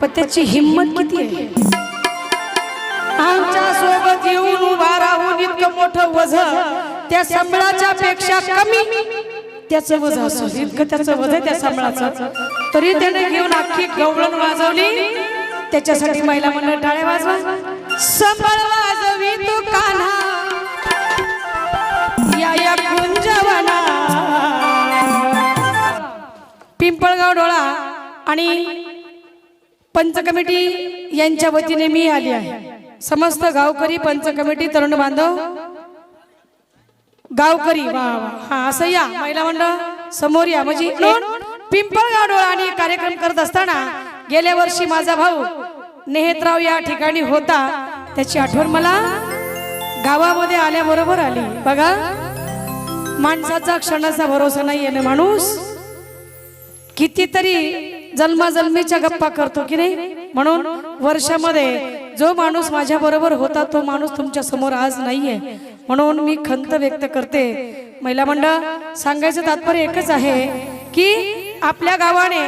पण त्याची हिम्मत किती आहे? आमच्या सोबत येऊन उभा राहून इतकं मोठं वझ त्या संबळाच्या पेक्षा कमी त्याचं वझ असं इतकं त्याचं वझ त्या संबळाचं, तरी त्याने घेऊन अख्खी गवळण वाजवली. त्याच्यासाठी महिला मंडळ टाळ्या वाजवा. संबळ वाजवी तू कान्हा या कुंजवना. पिंपळगाव डोळा आणि पंच कमिटी यांच्या वतीने मी आली आहे. समस्त गावकरी, पंच कमिटी, तरुण बांधव, गावकरी, वा वा, हा असं या महिला मंडळ समोर या. म्हणजे पिंपळगाव डोळा आणि कार्यक्रम करत असताना गेल्या वर्षी माझा भाऊ नेहतराव या ठिकाणी होता. त्याची आठवण मला गावामध्ये आल्याबरोबर आली. बघा, माणसाचा क्षणाचा भरोसा नाही आहे ना. माणूस कितीतरी जन्माजन्मीच्या गप्पा करतो की नाही. म्हणून वर्षामध्ये जो माणूस माझ्या बरोबर होता तो माणूस तुमच्या समोर आज नाहीये. म्हणून मी खंत व्यक्त करते. महिला मंडळ, सांगायचं तात्पर्य एकच आहे की आपल्या गावाने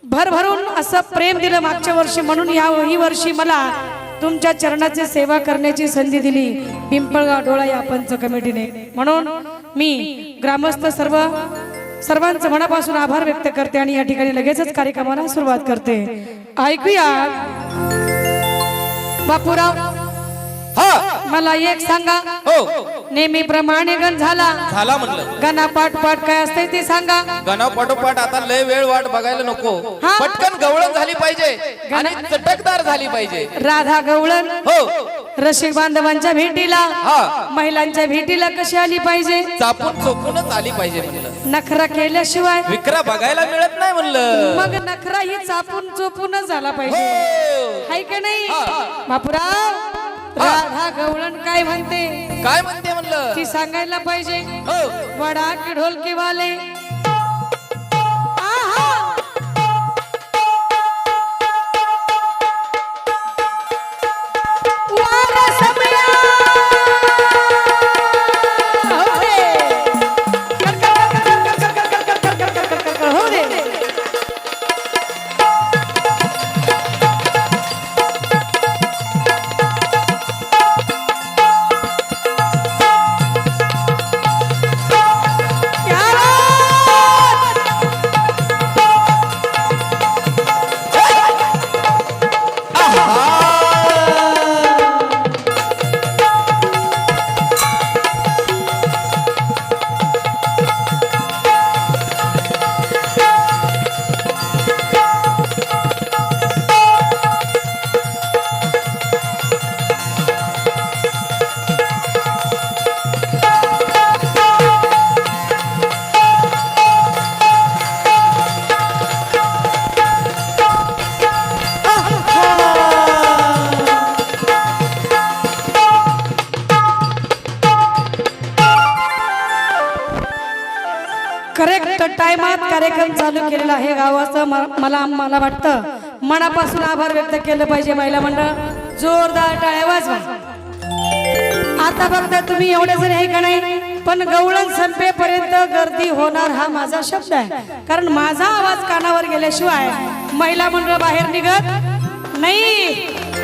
भरभरून असं प्रेम दिलं मागच्या वर्षी, म्हणून ही वर्षी मला तुमच्या चरणाची सेवा करण्याची संधी दिली पिंपळगाव डोळा या पंच कमिटीने. म्हणून मी ग्रामस्थ सर्वांचं मनापासून आभार व्यक्त करते आणि या ठिकाणी लगेचच कार्यक्रमाला सुरुवात करते. ऐकूया बापूराव, मला एक सांगा. नेहमीप्रमाणे गण झाला म्हणलं. गणा पाठ पाठ काय असते ते सांगा. गणा पाठोपाठ आता लय वेळ वाट बघायला नको. पटकन गवळण झाली पाहिजे आणि चटकदार झाली पाहिजे. राधा गवळण हो, रसिक बांधवांच्या भेटीला, महिलांच्या भेटीला कशी आली पाहिजे? चापून चोपूनच आली पाहिजे म्हणलं. नखरा केल्याशिवाय विक्रा बघायला मिळत नाही म्हणलं. मग नखरा ही चापून चोपूनच झाला पाहिजे, हाय का नाही बापूराव? राधा गवळण काय म्हणते, काय म्हणते म्हणलं, ती सांगायला पाहिजे. वडा की ढोलकी वाले करेक्ट टाइमात कार्यक्रम चालू केलेला आहे गावाचं. मला वाटतं मनापासून आभार व्यक्त केलं पाहिजे. महिला मंडळ, जोरदार टाळ्या वाजवा. आता बघता तुम्ही एवढे जरी आहे का नाही, पण गवळण संपेपर्यंत गर्दी होणार हा माझा शब्द आहे. कारण माझा आवाज कानावर गेल्याशिवाय महिला मंडळ बाहेर निघत नाही.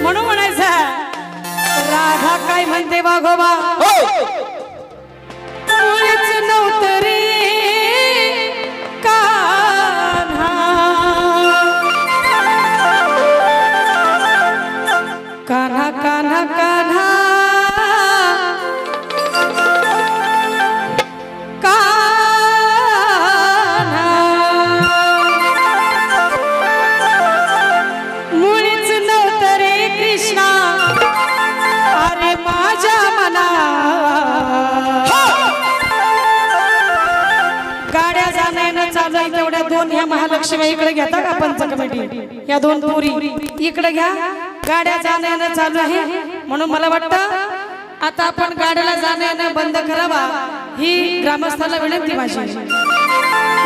म्हणून म्हणायचं, राधा काय म्हणते वाघोबा, मुळीच नव्हतं रे कान्हा, कान्हा कान्हा कान्हा कान्हा, मुळीच नव्हतं रे कृष्णा, अरे माझ्या मना. गाड्या जाण्यानं चालू आहे तेवढ्या दोन ह्या महालक्ष्मी इकडे घेता का पंच कमिटी, या दोन पुरी इकडे घ्या. गाड्या जाण्यानं चालू आहे, म्हणून मला वाटतं आता आपण गाड्याला जाण्यानं बंद करावा ही ग्रामस्थांना विनंती माझी.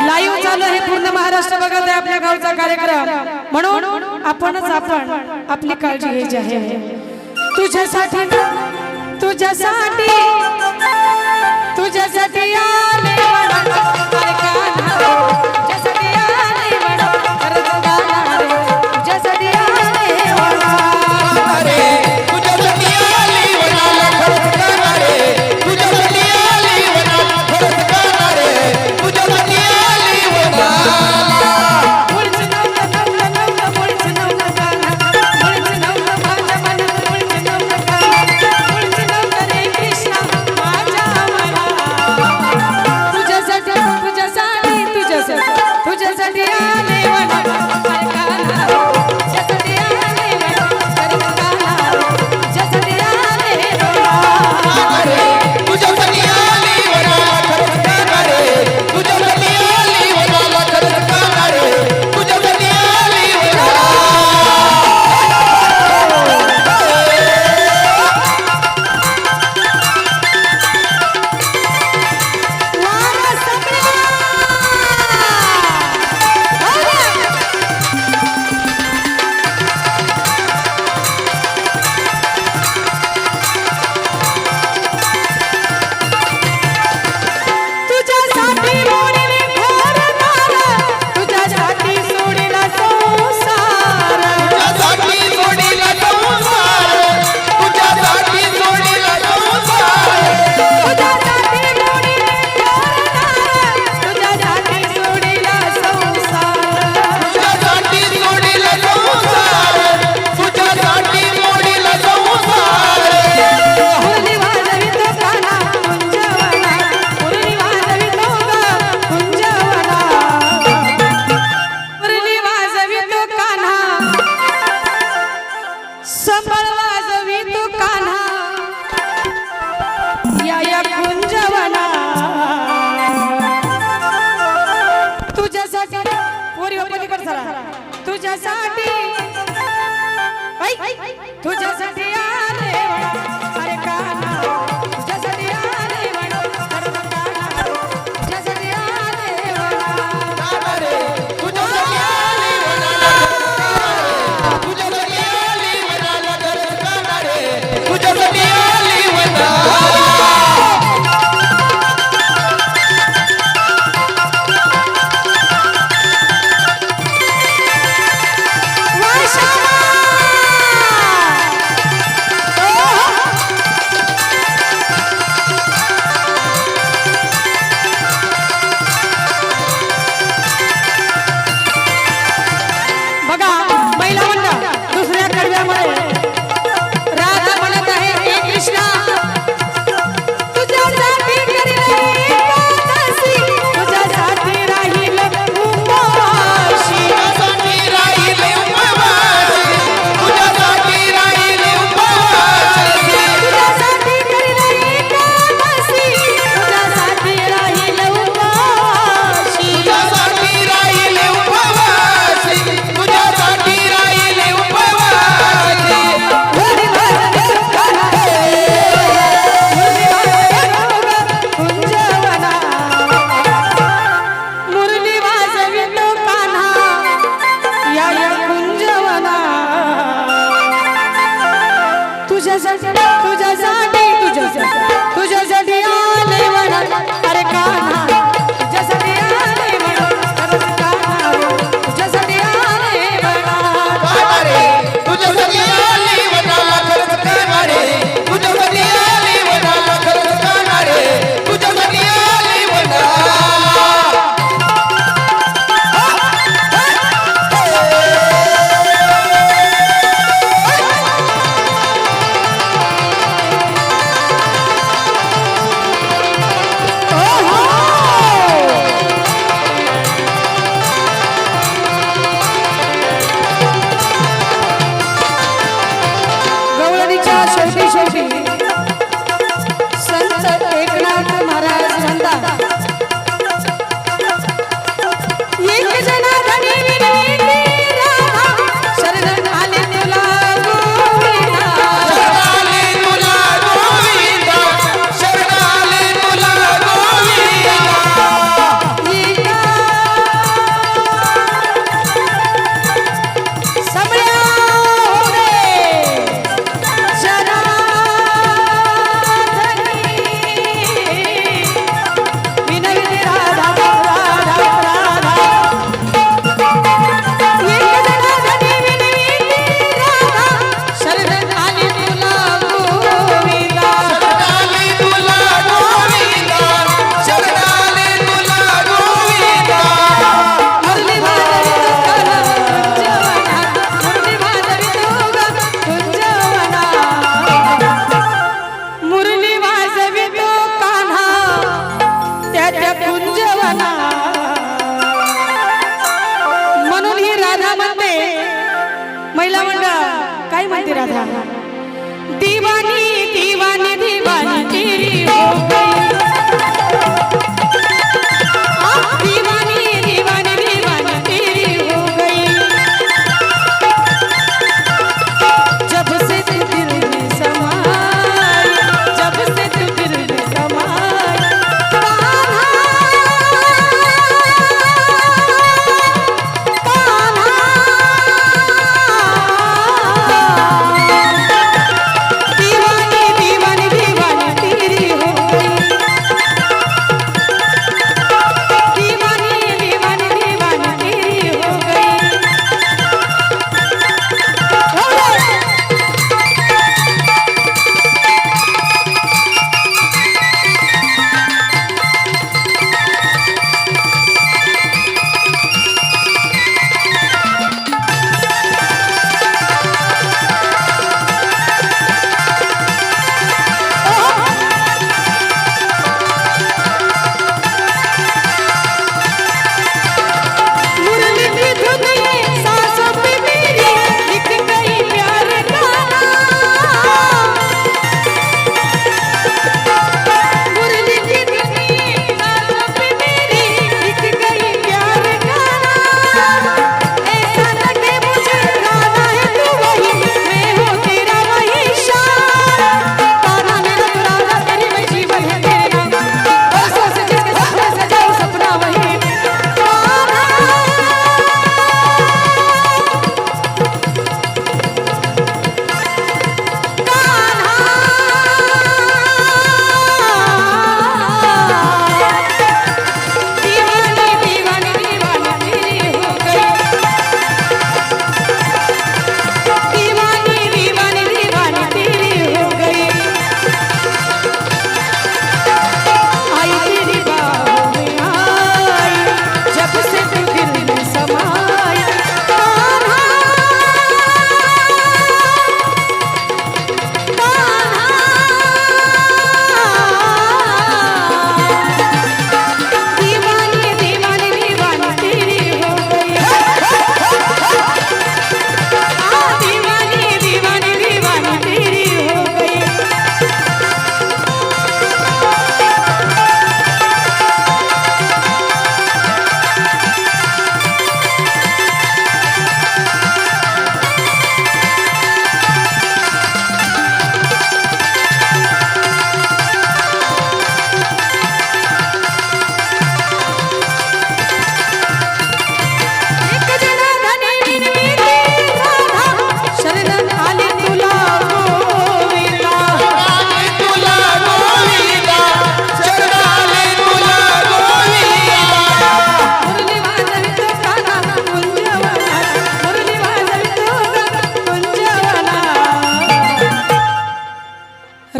लाईव्ह चालू आहे, पूर्ण महाराष्ट्र बघत आहे आपल्या गावचा कार्यक्रम. म्हणून आपण आपली काळजी घ्यायची आहे. तुझ्यासाठी तुझ्यासाठी तुझ्यासाठी आले तुझ्यासाठी आले तुझ्यासाठी तुझ्यासाठी आले वळा अरे काना तुझ्यासाठी आले वळा अरे काना तुझ्यासाठी आले वळा रे तुझ्यासाठी आली वनाला तुझ्यासाठी आली वनाला गरज काना रे तुझ्यासाठी आली वनाला बघा महिला मंडळ दुसऱ्या कडव्यामध्ये राधा म्हणत आहे हे कृष्णा तुझ्यासाठी करील एकादशी तुझ्यासाठी राहील उपवासी तुझ्यासाठी राहिले उपवासी तुझ्यासाठी राहिले उपवासी तुझ्यासाठी करील एकादशी तुझ्यासाठी राहील उपवासी तुझ्यासाठी राहिले उपवासी तुझ्यासाठी राहिले उपवासी मुरली वाजवितो कान्हा या या कुंजवना तुझ्यासाठी तुझ्यासाठी तुझ्यासाठी तुझ्यासाठी आले म्हणा अरे कान्हा तुझ्यासाठी आले म्हणा अरे कान्हा तुझ्यासाठी आले म्हणा रे तुझ्यासाठी आली वनाला खरंच काना रे तुझ्यासाठी आली वनाला खरंच काना रे तुझ्यासाठी आली वनाला गवळणीच्या शेवटी शेवटी संत एकनाथ महाराज म्हणतात एक जनार्दनी विनविते राधा शरण आले तुला गोविंदा शरणाले तुला गोविंदा शरणाले तुला गोविंदा एका समया होणे जनार्दनी विनविते राधा राधा राधा एक जनार्दनी विनविते राधा शरण आले तुला गोविंदा शरणाले तुला गोविंदा शरणाले तुला गोविंदा मुरली वाजवितो कान्हा त्या त्या कुंजवना म्हणून ही राधा म्हणते महिला मंडळ काय म्हणते राधा दीवानी दीवानी दीवानी तेरी हो गई दीवानी दीवानी दीवानी तेरी हो गई जब से तू दिल में समाई जब से तू दिल में समाई दीवानी दीवानी दीवानी तेरी हो गई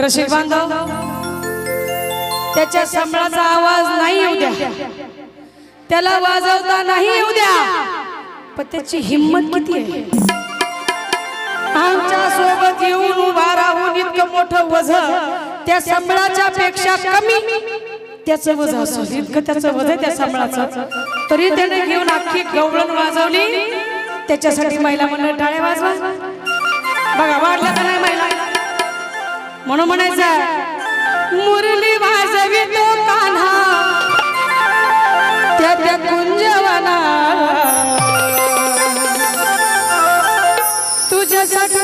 रसिक बांधव, त्याच्या संबळाचा आवाज नाही येऊ द्या, त्याला वाजवता नाही येऊ द्या, पण त्याची हिम्मत किती आहे. आमच्या सोबत येऊन उभा राहून इतकं मोठं वज त्या संबळाच्या पेक्षा कमी त्याचं वज असं इतकं त्याचं वज आहे त्या संबळाचं, तरी त्याने घेऊन अख्खी गवळण वाजवली. त्याच्यासाठी महिला मंडळ टाळ्या वाजवा. बघा वाढल्या तर नाही महिला, म्हणून म्हणायचं मुरली वाजवी तो कान्हा त्या कुंजवना, तुझ्यासाठी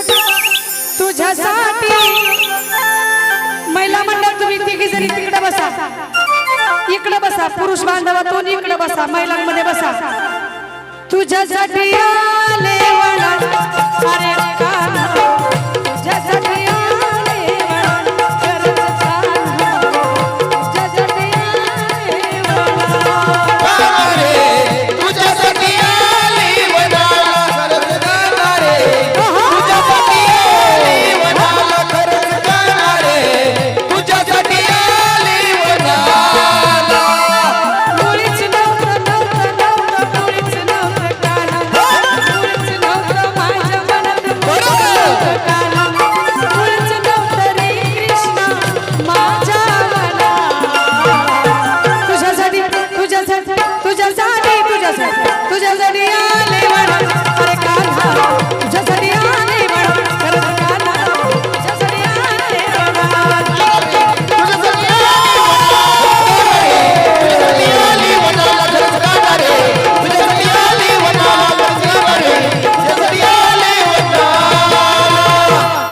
महिला मंडळ तुम्ही तिघी जणी तिकडे बसा, इकडे बसा, पुरुष बांधवातून इकडे बसा, महिलांमध्ये बसा. तुझ्यासाठी आले वळा